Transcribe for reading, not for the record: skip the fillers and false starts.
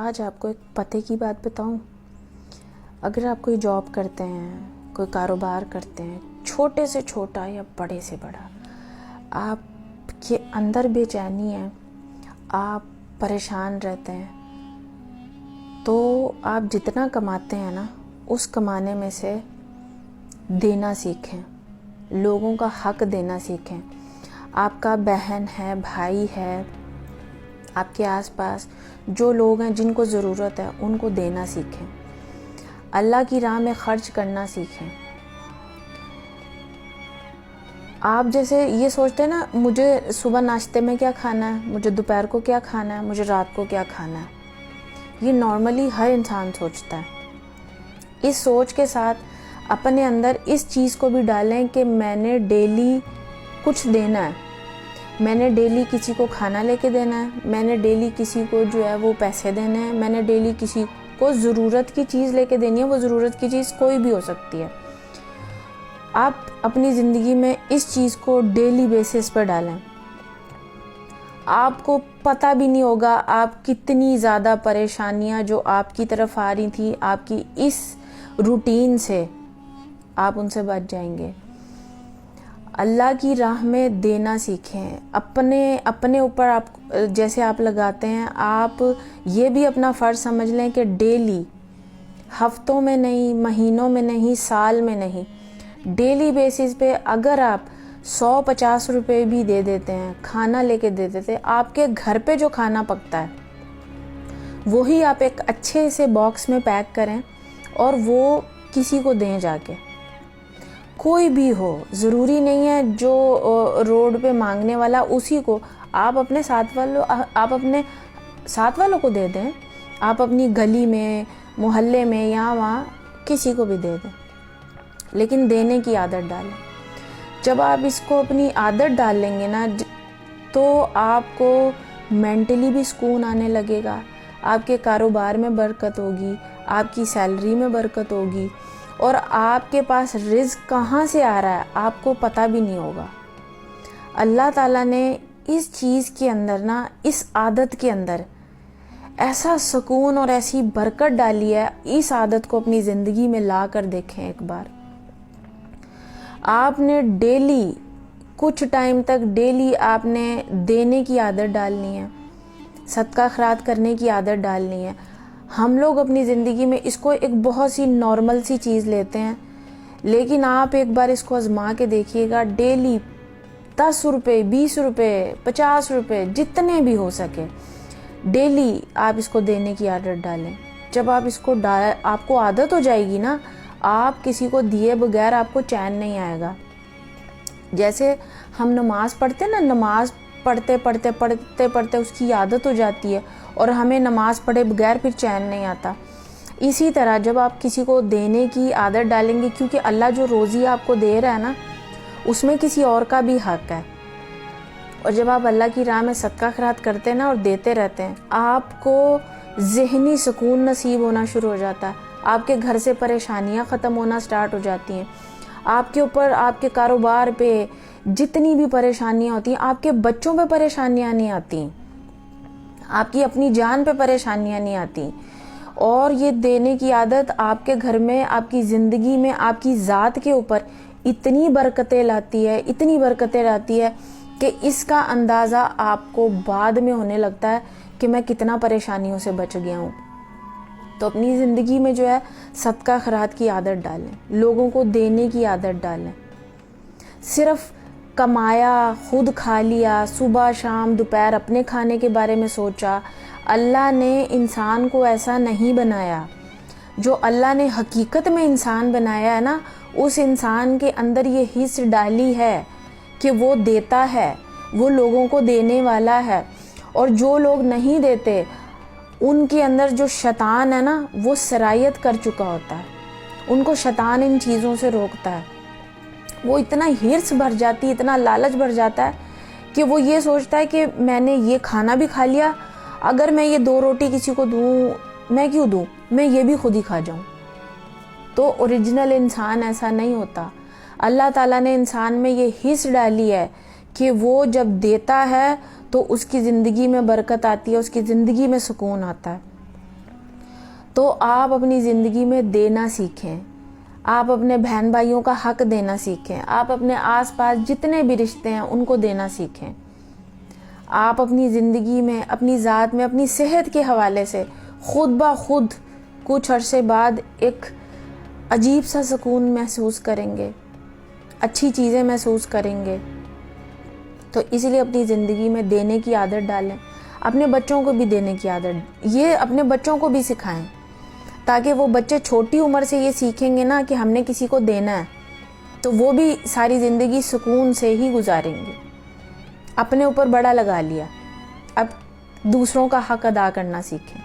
آج آپ کو ایک پتے کی بات بتاؤں. اگر آپ کوئی جاب کرتے ہیں، کوئی کاروبار کرتے ہیں، چھوٹے سے چھوٹا یا بڑے سے بڑا، آپ کے اندر بے چینی ہے، آپ پریشان رہتے ہیں، تو آپ جتنا کماتے ہیں نا، اس کمانے میں سے دینا سیکھیں، لوگوں کا حق دینا سیکھیں. آپ کا بہن ہے، بھائی ہے، آپ کے آس پاس جو لوگ ہیں جن کو ضرورت ہے ان کو دینا سیکھیں. اللہ کی راہ میں خرچ کرنا سیکھیں. آپ جیسے یہ سوچتے ہیں نا، مجھے صبح ناشتے میں کیا کھانا ہے، مجھے دوپہر کو کیا کھانا ہے، مجھے رات کو کیا کھانا ہے. یہ نارملی ہر انسان سوچتا ہے. اس سوچ کے ساتھ اپنے اندر اس چیز کو بھی ڈالیں کہ میں نے ڈیلی کچھ دینا ہے، میں نے ڈیلی کسی کو کھانا لے کے دینا ہے، میں نے ڈیلی کسی کو جو ہے وہ پیسے دینے ہیں، میں نے ڈیلی کسی کو ضرورت کی چیز لے کے دینی ہے. وہ ضرورت کی چیز کوئی بھی ہو سکتی ہے. آپ اپنی زندگی میں اس چیز کو ڈیلی بیسس پر ڈالیں. آپ کو پتہ بھی نہیں ہوگا آپ کتنی زیادہ پریشانیاں جو آپ کی طرف آ رہی تھی آپ کی اس روٹین سے، آپ ان سے بچ جائیں گے. اللہ کی راہ میں دینا سیکھیں. اپنے اوپر آپ جیسے آپ لگاتے ہیں، آپ یہ بھی اپنا فرض سمجھ لیں کہ ڈیلی، ہفتوں میں نہیں، مہینوں میں نہیں، سال میں نہیں، ڈیلی بیسس پہ اگر آپ 150 روپے بھی دے دیتے ہیں، کھانا لے کے دے دیتے ہیں، آپ کے گھر پہ جو کھانا پکتا ہے وہی آپ ایک اچھے سے باکس میں پیک کریں اور وہ کسی کو دیں. جا کے کوئی بھی ہو، ضروری نہیں ہے جو روڈ پہ مانگنے والا اسی کو، آپ اپنے ساتھ والوں کو دے دیں. آپ اپنی گلی میں، محلے میں، یہاں وہاں کسی کو بھی دے دیں، لیکن دینے کی عادت ڈالیں. جب آپ اس کو اپنی عادت ڈال لیں گے نا، تو آپ کو مینٹلی بھی سکون آنے لگے گا. آپ کے کاروبار میں برکت ہوگی، آپ کی سیلری میں برکت ہوگی، اور آپ کے پاس رزق کہاں سے آ رہا ہے آپ کو پتہ بھی نہیں ہوگا. اللہ تعالیٰ نے اس چیز کے اندر نا، اس عادت کے اندر ایسا سکون اور ایسی برکت ڈالی ہے. اس عادت کو اپنی زندگی میں لا کر دیکھیں ایک بار. آپ نے ڈیلی کچھ ٹائم تک ڈیلی آپ نے دینے کی عادت ڈالنی ہے، صدقہ خیرات کرنے کی عادت ڈالنی ہے. ہم لوگ اپنی زندگی میں اس کو ایک بہت سی نارمل سی چیز لیتے ہیں، لیکن آپ ایک بار اس کو آزما کے دیکھیے گا. ڈیلی 10 روپے، 20 روپے، 50 روپے، جتنے بھی ہو سکے، ڈیلی آپ اس کو دینے کی عادت ڈالیں. جب آپ اس کو آپ کو عادت ہو جائے گی نا، آپ کسی کو دیے بغیر آپ کو چین نہیں آئے گا. جیسے ہم نماز پڑھتے ہیں نا، نماز پڑھتے پڑھتے اس کی عادت ہو جاتی ہے اور ہمیں نماز پڑھے بغیر پھر چین نہیں آتا. اسی طرح جب آپ کسی کو دینے کی عادت ڈالیں گے، کیونکہ اللہ جو روزی آپ کو دے رہا ہے نا، اس میں کسی اور کا بھی حق ہے. اور جب آپ اللہ کی راہ میں صدقہ خیرات کرتے ہیں نا اور دیتے رہتے ہیں، آپ کو ذہنی سکون نصیب ہونا شروع ہو جاتا ہے. آپ کے گھر سے پریشانیاں ختم ہونا سٹارٹ ہو جاتی ہیں. آپ کے اوپر، آپ کے کاروبار پہ جتنی بھی پریشانیاں ہوتی ہیں، آپ کے بچوں پہ پریشانیاں نہیں آتی، آپ کی اپنی جان پہ پریشانیاں نہیں آتی. اور یہ دینے کی عادت آپ کے گھر میں، آپ کی زندگی میں، آپ کی ذات کے اوپر اتنی برکتیں لاتی ہے کہ اس کا اندازہ آپ کو بعد میں ہونے لگتا ہے کہ میں کتنا پریشانیوں سے بچ گیا ہوں. تو اپنی زندگی میں جو ہے صدقہ خیرات کی عادت ڈالیں، لوگوں کو دینے کی عادت ڈالیں. صرف کمایا، خود کھا لیا، صبح شام دوپہر اپنے کھانے کے بارے میں سوچا. اللہ نے انسان کو ایسا نہیں بنایا. جو اللہ نے حقیقت میں انسان بنایا ہے نا، اس انسان کے اندر یہ حص ڈالی ہے کہ وہ دیتا ہے، وہ لوگوں کو دینے والا ہے. اور جو لوگ نہیں دیتے، ان کے اندر جو شیطان ہے نا، وہ سرایت کر چکا ہوتا ہے. ان کو شیطان ان چیزوں سے روکتا ہے. وہ اتنا ہرس بھر جاتی ہے، اتنا لالچ بھر جاتا ہے کہ وہ یہ سوچتا ہے کہ میں نے یہ کھانا بھی کھا لیا، اگر میں یہ 2 روٹی کسی کو دوں، میں کیوں دوں، میں یہ بھی خود ہی کھا جاؤں. تو اوریجنل انسان ایسا نہیں ہوتا. اللہ تعالیٰ نے انسان میں یہ حص ڈالی ہے کہ وہ جب دیتا ہے تو اس کی زندگی میں برکت آتی ہے، اس کی زندگی میں سکون آتا ہے. تو آپ اپنی زندگی میں دینا سیکھیں. آپ اپنے بہن بھائیوں کا حق دینا سیکھیں. آپ اپنے آس پاس جتنے بھی رشتے ہیں ان کو دینا سیکھیں. آپ اپنی زندگی میں، اپنی ذات میں، اپنی صحت کے حوالے سے خود بخود کچھ عرصے بعد ایک عجیب سا سکون محسوس کریں گے، اچھی چیزیں محسوس کریں گے. تو اس لیے اپنی زندگی میں دینے کی عادت ڈالیں. اپنے بچوں کو بھی دینے کی عادت، یہ اپنے بچوں کو بھی سکھائیں تاکہ وہ بچے چھوٹی عمر سے یہ سیکھیں گے نا کہ ہم نے کسی کو دینا ہے، تو وہ بھی ساری زندگی سکون سے ہی گزاریں گے. اپنے اوپر بڑا لگا لیا، اب دوسروں کا حق ادا کرنا سیکھیں.